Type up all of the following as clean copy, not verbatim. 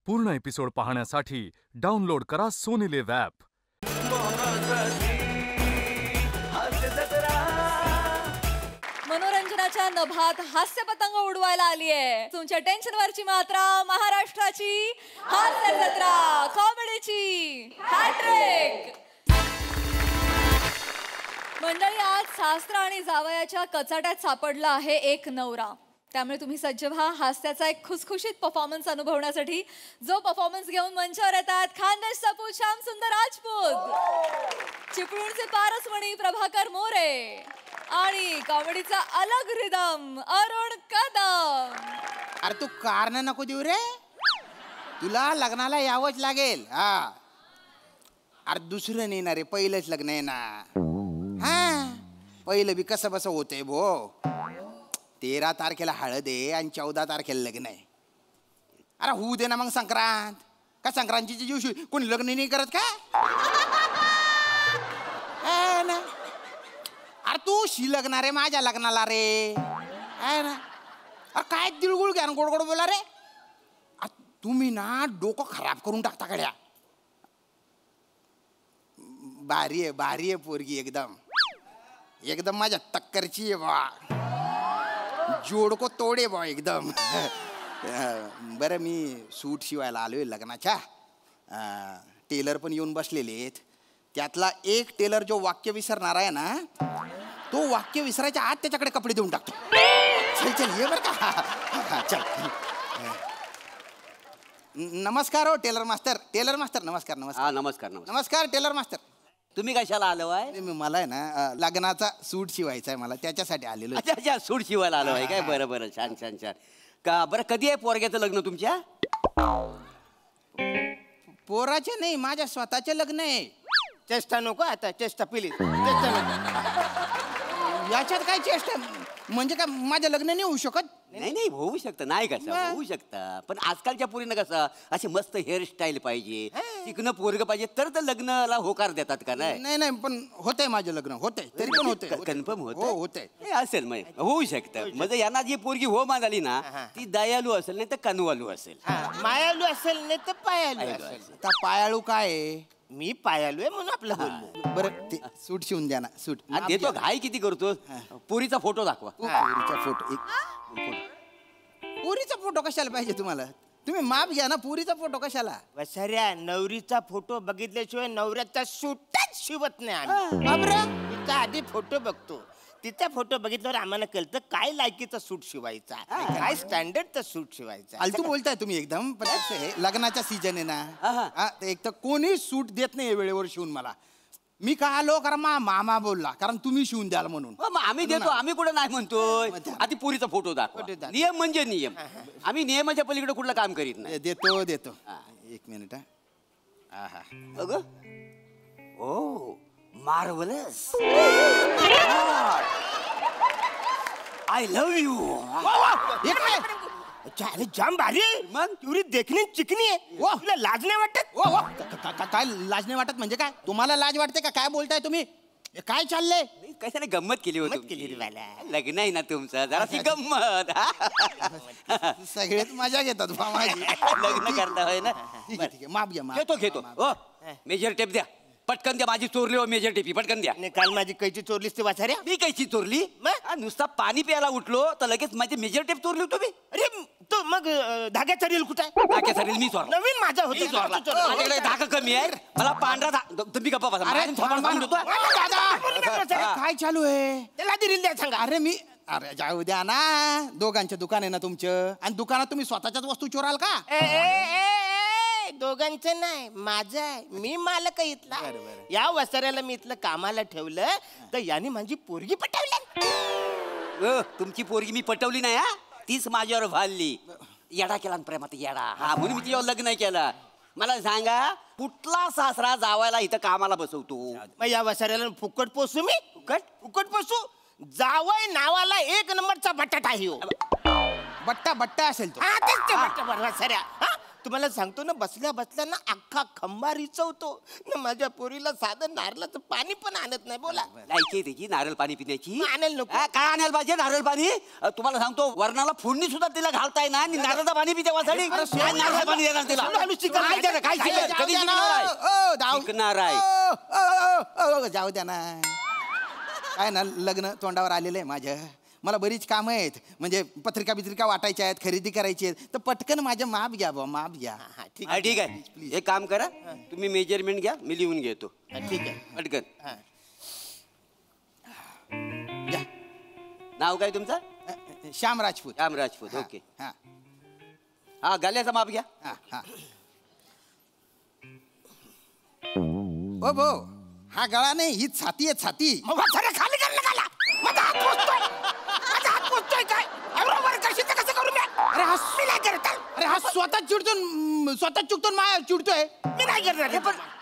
पूर्ण एपिसोड पाहण्यासाठी डाउनलोड करा सोनी लिव्ह ॲप. मनोरंजनाच्या नभात हास्य पतंग उडवायला आलीये. तुमच्या टेन्शनवरची मात्रा महाराष्ट्राची हास्य जत्रा, कॉमेडीची हॅट्रिक. मंडळी, आज सासर आणि जावयाच्या कचाट्यात सापडला आहे एक नवरा. त्यामुळे तुम्ही सज्ज व्हा हास्याचा एक खुसखुशीत परफॉर्मन्स अनुभवण्यासाठी. जो परफॉर्मन्स घेऊन मंचावर येतात खानदेश सपूत श्याम सुंदर राजपूत, चिपळूणचे पारसमणी प्रभाकर मोरे आणि कॉमेडीचा अलग रिदम अरुण कदम. अरे तू कारण नको देऊ रे, तुला लग्नाला यावंच लागेल. हा अरे दुसरं नाही ना रे, पहिलंच लग्न आहे ना. हा पहिलं बी कसं बसं होतंय भो. 13 तारखेला हळद आहे आणि 14 तारखेला लग्न आहे. अरे होऊ दे ना मग संक्रांत. का संक्रांतीच्या दिवशी कोणी लग्न नाही करत का? ना अरे तू शी लग्नार रे माझ्या लग्नाला रे. आहे ना. अरे काय तिळगुळ घ्या गोड गोड बोला रे. तुम्ही ना डोकं खराब करून टाकता कड्या. भारी आहे पोरगी, एकदम एकदम माझ्या टक्करची आहे बा. जोडको तोडे बा एकदम. बरं मी सूट शिवायला आलोय लग्नाच्या. टेलर पण येऊन बसलेले आहेत. त्यातला एक टेलर जो वाक्य विसरणार आहे ना, तो वाक्य विसरायच्या आत त्याच्याकडे कपडे देऊन टाकतो. चल चल ये बरं का. चल. नमस्कार हो टेलर मास्तर. टेलर मास्तर नमस्कार. नमस्कार नमस्कार. नमस्कार टेलर मास्तर. तुम्ही कशाला आलो आहे? मला आहे ना लग्नाचा सूट शिवायचा आहे, मला त्याच्यासाठी आलेलो. अच्छा अच्छा, सूट शिवायला आलो आहे काय? बरं बरं, छान छान छान. का बरं, कधी आहे पोरग्याचं लग्न तुमच्या? पोराचे नाही, माझ्या स्वतःचे लग्न आहे. चेष्टा नको आता, चेष्टा पिली चेष्टा नको. याच्यात काय चेष्टा? म्हणजे काय माझं लग्न नाही होऊ शकत? नाही नाही, होऊ शकतं. नाही कसं होऊ शकतं, पण आजकालच्या पोरीनं कसं असे मस्त हेअरस्टाईल पाहिजे, चिकनं पोरग पाहिजे तर लग्नाला होकार देतात का? नाही नाही नाही, पण होतंय माझं लग्न, होतंय तरी पण होतंय. कन्फर्म होत? हो होतंय. असेल मग होऊ शकतं. म्हणजे यांना जी पोरगी हो म्हणाली ना, ती दयालू असेल नाही तर कनवालू असेल. मायालू असेल नाही तर पायालू असेल. आता पायाळू काय आहे? मी पायालू आहे म्हणून आपलं बोललो. बरं ते सूट शिवून द्या ना. सूट देतो. घाई किती करतो? पोरीचा फोटो दाखवा. पोरीचा फोटो. पोरीचा फोटो कशाला पाहिजे तुम्हाला? तुम्ही माप घ्या ना. पोरीचा फोटो कशाला? वसाऱ्या, नवरीचा फोटो बघितल्याशिवाय नवऱ्याचा सूटच शिवत नाही आम्ही. बापरे, तिचा आधी फोटो बघतो. तिचा फोटो बघितल्यावर आम्हाला कळतं काय लायकीचा सूट शिवायचा, काय स्टँडर्डचा सूट शिवायचा. फालतू बोलताय तुम्ही एकदम. पण कसं आहे, लग्नाचा सीजन आहे ना. एक तर कोणी सूट देत नाही वेळेवर शिवून मला. मी का आलो? कारण मामा बोलला, कारण तुम्ही शिवून द्याल म्हणून. आम्ही देतो. आम्ही कुठं नाही म्हणतोय. आधी पोरीचा फोटो दाखवा. नियम म्हणजे नियम. आम्ही नियमाच्या पलीकडे कुठलं काम करीत नाही. देतो देतो. एक मिनिट. अगं ओ मार्वलस. I love you. अरे जाम भारी आहे. मग तुरी देखणी चिकनी आहे. तुला लाज नाही वाटत? काय लाज नाही वाटत म्हणजे काय? तुम्हाला लाज वाटते का? काय बोलताय तुम्ही? काय चाललंय? कशाने गंमत केली होती? केली रे मला. लग्न आहे ना तुमचं, जरा ती गंमत. सगळेच मजा घेतात माझी. लग्न करता होय ना. ठीक आहे ठीक आहे, माप घ्या. माप घेतो. ओ मेजर टेप द्या पटकन. द्या माझी चोरली हो मेजर टेपी, पटकन द्या. काल माझी कैची चोरलीस ते वाचाऱ्या. मी कैची चोरली? नुसता पाणी प्यायला उठलो तर लगेच माझी मेजर टेप चोरली होती तुम्ही. अरे तो मग धाग्याचा रील कुठे आहे? धाग्याचा रील मी चोरला. नवीन माझा होता. माझ्याकडे धागा कमी आहे. मला पांढरा तुम्ही गप्पा बसा. काय चालू आहे? त्याला ती रील द्या सांगा. अरे जाऊ द्या ना. दोघांचं दुकान आहे ना तुमचं, आणि दुकानात तुम्ही स्वतःच्याच वस्तू चोराल का? दोघांचं नाही, माझं आहे. मी मालक आहे इथला. या वसाऱ्याला मी इथलं कामाला ठेवलं तर याने माझी पोरगी पटवली. तुमची पोरगी मी पटवली नाही. तीच माझ्यावर भालली. येडा केला प्रेमात येडा. म्हणून मी तिच्यावर लग्न केलं. मला सांगा कुठला सासरा जावायला इथं कामाला बसवतो? मग या वसाऱ्याला फुकट पोसू मी? फुकट पोसू? जावय नावाला एक नंबरचा बटाटा आहे. बट्टा असेल तो. बट्टा बरोबर सऱ्या. तुम्हाला सांगतो ना, बसल्या बसल्या ना अख्खा खंबा रिचवतो ना. माझ्या पोरीला साधं नारळाचं पाणी पण आणत नाही. बोला लायकी त्याची नारळ पाणी पिण्याची. मग आणायला नको. काय आणायला पाहिजे नारळ पाणी? तुम्हाला सांगतो वरणाला फोडणी सुद्धा तिला घालताय ना आणि नारळाचं पाणी पिते वासाठी. काय नारळ पाणी देणार तिला? काय देणार? काय शिकल? कधी शिकणार आहे? शिकणार आहे. जाऊ द्या ना. काय ना, लग्न तोंडावर आलेलं आहे माझ्या. मला बरीच कामं आहेत, म्हणजे पत्रिका बित्रिका वाटायच्या आहेत, खरेदी करायची आहेत, तर पटकन माझं माप घ्या बा, माप घ्या. ठीक हा, ठीक आहे. एक काम करा, तुम्ही मेजरमेंट घ्या, मी लिहून घेतो. ठीक आहे. पटकन. हा. घ्या. नाव काय तुमचं? श्याम राजपूत. राम राजपूत. हा, ओके. हा, हा, गल्याचा माप घ्या. हा, हा. ओ भो, हा गळा नाही, ही छाती आहे, छाती. मग वासरे खाली कर ना गाला. माझा हात पोचतोय. माझा हात पोचतोय काय? बरोबर कशीचं कसं करू मी? अरे हा मी नाही करत. अरे हा स्वतः चिडतो, स्वतः चुकतो, माया चिडतोय. मी नाही करणार.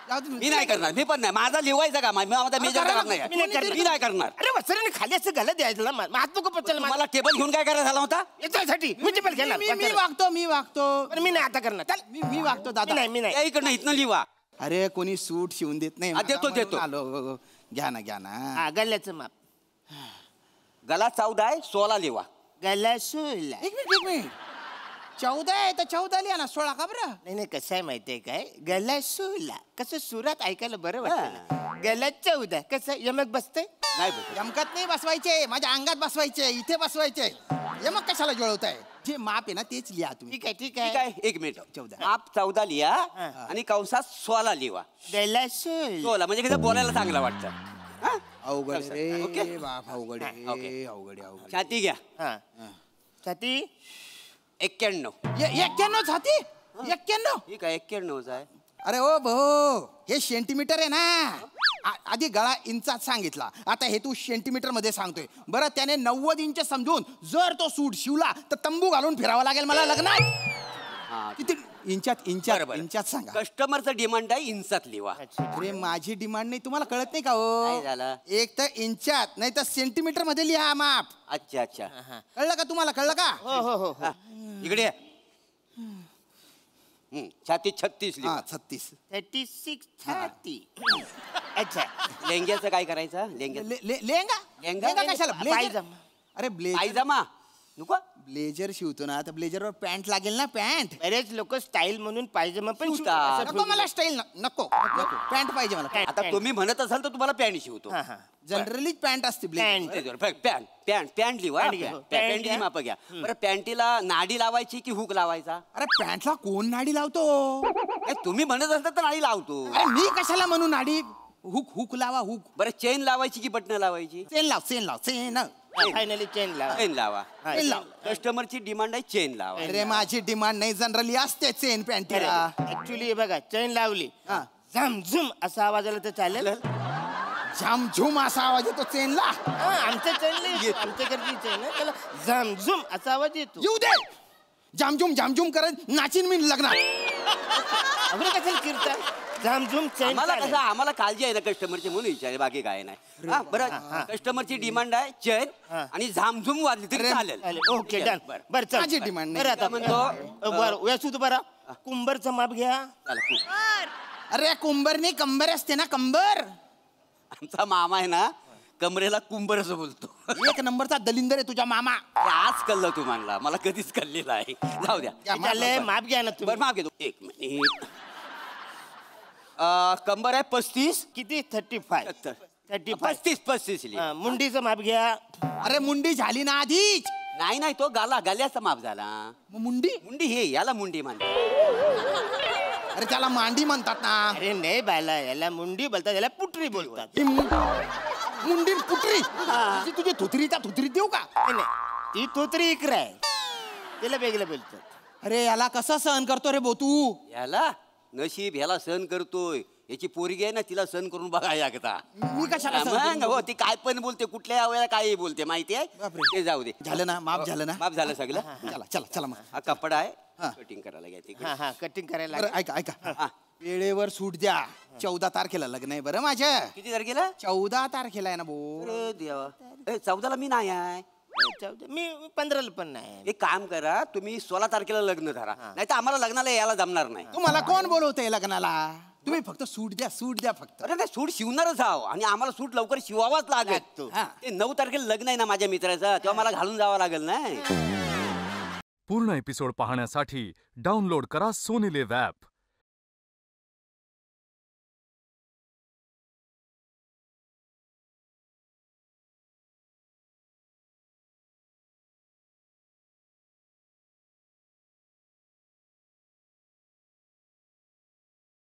जाऊ दे. मी नाही करणार. मी पण नाही. माझा लिवायचा का? माझा मेजर करा ना. करणार नाही. मी नाही करणार. मी नाही करणार. अरे वसरेने खाली असं घाला द्यायचं ना. हात नको पचल मला टेबल घेऊन काय करायला झाला होता? याच्यासाठी मी टेबल घेणार. मी वागतो, मी वागतो. पण मी नाही आता करणार. चल. मी वागतो दादा. मी नाही. या इकडनं इथनं लिवा. अरे कोणी सूट शिवून देत नाही. हा, देतो, म्हणून देतो. आलो. घ्या ना, घ्या ना. हा, गल्ल्याचं माप. गला 14 आहे, 16 लिवा. गल्ला सोला. एक मिनिट. 14 आहे तर 14 लिहा ना, 16 का बरं? नाही कसं आहे माहितीये काय? गला सोला कसं सुरात ऐकायला बरं वाटतं. गला 14 कसं यमक बसतंय. नाही बघ. यमकात नाही बसवायचे, माझ्या अंगात बसवायचे, इथे बसवायचे. यमक कशाला जुळवताय? जे माप आहे ना तेच लिहा तुम्ही. ठीक आहे ठीक ठीक आहे. आहे, एक मिनिट. 14. माप 14 लिहा आणि कंसात 16 लिवा. गला सोला. 16 म्हणजे कसं बोलायला चांगलं वाटतं. हा? अवघड रे ओके. बाप, अवघड आहे, ओके. अवघड आहे, अवघड छाती घ्या. हा. छाती 91. आहे. 91 छाती, 91. ठीक आहे, 91 आहे. अरे ओ भो, हे सेंटीमीटर आहे ना. आधी गळा इंचात सांगितला, आता हे तू सेंटीमीटर मध्ये सांगतोय. बरं, त्याने 90 इंच समजून जर तो सूट शिवला तर तंबू घालून फिरावा लागेल मला लग्नात. हा. किती इंचात इंचात सांगा. कस्टमरचं डिमांड आहे इंचात लिवा. अरे माझी डिमांड नाही, तुम्हाला कळत नाही का काय हो? झालं? एक तर इंचात नाही तर सेंटीमीटर मध्ये लिहा माप. अच्छा अच्छा. कळलं का तुम्हाला? कळलं का? हो हो हो हा, इकडे या. छाती 36 हा, लिवा. 36. 36 छाती. अच्छा. लेंग्याचं काय करायचं? लेंग्या लेंगा लेंगा? लेंगा कशाला? ब्लेझर. पायजमा. अरे ब्लेझर, पायजमा नको. ब्लेझर शिवतो ना, तर ब्लेझरवर पॅन्ट लागेल ना, पॅन्ट. बरेच लोक स्टाईल म्हणून पायजमा पण शिवतात. शिवतात. नको मला स्टाईल, नको पॅन्ट पाहिजे मला. पॅन्ट, आता पॅन्ट. तुम्ही म्हणत असाल तर तुम्हाला पॅन्ट शिवतो. हा, हा. जनरलीच पॅन्ट असते pant. Blazer. Pant pant pant लिवा. पॅन्ट घ्या. पॅन्टची घ्या. माप घ्या. बरं, पॅन्टीला नाडी लावायची की हुक लावायचा? अरे पॅन्टला कोण नाडी लावतो? ए, तुम्ही म्हणत असाल तर नाडी लावतो. अरे मी कशाला म्हणू नाडी? हुक हुक लावा, हुक. बरं, चेन लावायची की बटणं लावायची? चेन लाव, चेन लाव, चेन. फायनली चेन लावा. चेन लावा. हा, चेन लाव. कस्टमरची डिमांड आहे चेन लावा. अरे माझी डिमांड नाही, जनरली असते चेन पॅन्टीला. ऍक्च्युली बघा, चेन लावली हा. झमझुम असा आवाज आला तर चालेल. झामझुम असा आवाज येतो चेनला. हा, आमच्या चेन आमच्याकडची चेन आहे, त्याला झमझुम असा आवाज येतो. येऊ दे. झामझुम झामझुम करत नाचीन मी लग्नात. आपण कशाला फिरता? झमझुम चेन आम्हाला काळजी आहे ना कस्टमरची, म्हणून विचारे, बाकी काय नाही. हा, बरं, कस्टमरची डिमांड आहे चेन आणि झामझुम वाजली तरी चालेल. Okay done. बरं चल. माझी डिमांड नाही. बरं आता म्हणतो बरं व्यासूत बरा कुंभरचं माप घ्या. चला, खूप. अरे कुंभर नाही, कंबर असते ना, कंबर. आमचा मामा आहे ना, कमरेला कुंभर असं बोलतो. एक नंबरचा दलिंदर आहे तुझा मामा. आज कळलं तुम्हाला, मला कधीच कळलेलं आहे. जाऊ द्या. चाललंय, माप घ्या ना तुम्ही. बरं, माफ घेतो. एक मिनिट. कंबर आहे 35. किती? 35. 35. 35 लिहा. हा, मुंडीचं माप घ्या. अरे मुंडी झाली ना आधीच. नाही, तो गाल्याचा माप झाला. मग मुंडी? मुंडी हे याला मुंडी म्हणतात. अरे त्याला मांडी म्हणतात ना. अरे नाही बायला, याला मुंडी बोलतात, याला पुटरी बोलतात. ही मुंडी न पुटरी. ती तुझी थुतरीचा थुतरी देऊ का? नाही, नाही, ती तोतरी इकडे आहे, त्याला वेगळं बोलतात. अरे याला कसा सहन करतो रे बो तू? याला नशीब, ह्याला सहन करतोय. याची पोरगी आहे ना, तिला सहन करून बघा एकदा. मी कशाला सहन करू? हो, ती काय पण बोलते, कुठल्या वेळेला काही बोलते माहिती आहे. बापरे. ते जाऊ दे. झालं ना, माफ झालं ना. माफ झालं सगळं. चला चला चला मग. हा कपडा आहे, हा. कटिंग करायला घ्यायचे. हा हा कटिंग करायला बरं ऐका ऐका, वेळेवर सूट द्या. 14 तारखेला लग्न आहे बरं माझ्या. किती तारखेला? 14 तारखेला आहे ना बो. अरे देवा. 14ला मी नाही आहे. मी 15ला पण नाही. एक काम करा, तुम्ही 16 तारखेला लग्न धरा, नाही तर आम्हाला लग्नाला यायला जमणार नाही. तुम्हाला कोण बोलवतंय लग्नाला? तुम्ही फक्त सूट द्या फक्त. अरे नाही, सूट शिवणारच आहो आणि आम्हाला सूट लवकर शिवावाच लागेल. लागतो. ते 9 तारखेला लग्न आहे ना माझ्या मित्राचं, तेव्हा मला घालून जावं लागेल नाही. पूर्ण एपिसोड पाहण्यासाठी डाउनलोड करा सोनी लिव्ह ॲप.